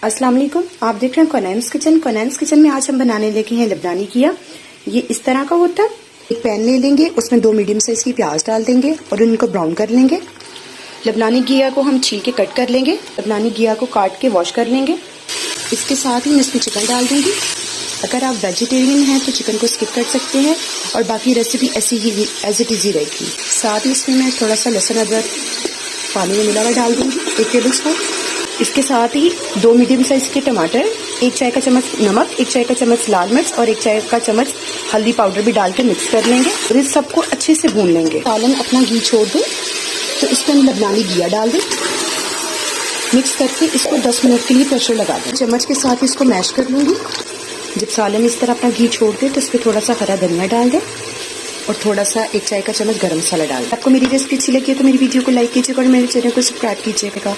अस्सलाम वालेकुम, आप देख रहे हैं कोनैन्स किचन। कोनैन्स किचन में आज हम बनाने लेके हैं लबनानी घिया। ये इस तरह का होता है। एक पैन ले लेंगे, उसमें 2 मीडियम साइज की प्याज डाल देंगे और उनको ब्राउन कर लेंगे। लबनानी घिया को हम छील के कट कर लेंगे। लबनानी घिया को काट के वॉश कर लेंगे। इसके साथ ही इसमें चिकन डाल देंगे। अगर आप वेजिटेरियन हैं तो चिकन को स्किप कर सकते हैं और बाकी रेसिपी ऐसी ही एज इट इज ही रहेगी। साथ ही इसमें मैं थोड़ा सा लहसुन अदरक पानी में मिला हुआ डाल दूंगी, 1 टेबल स्पून। इसके साथ ही 2 मीडियम साइज के टमाटर, 1 चाय का चम्मच नमक, 1 चाय का चम्मच लाल मिर्च और 1 चाय का चम्मच हल्दी पाउडर भी डाल के मिक्स कर लेंगे और इस सबको अच्छे से भून लेंगे। सालन अपना घी छोड़ दे तो इसमें हम लबनानी घिया डाल दें। मिक्स करके इसको 10 मिनट के लिए प्रेशर लगा दें। चम्मच के साथ इसको मैश कर लूंगी। जब सालन इस तरह अपना घी छोड़ दे तो इस पर थोड़ा सा हरा धनिया डाल दें और थोड़ा सा 1 चाय का चम्मच गरम मसाला डाल दें। आपको मेरी रेसिपी अच्छी लगी है तो मेरी वीडियो को लाइक कीजिएगा और मेरे चैनल को सब्सक्राइब कीजिएगा।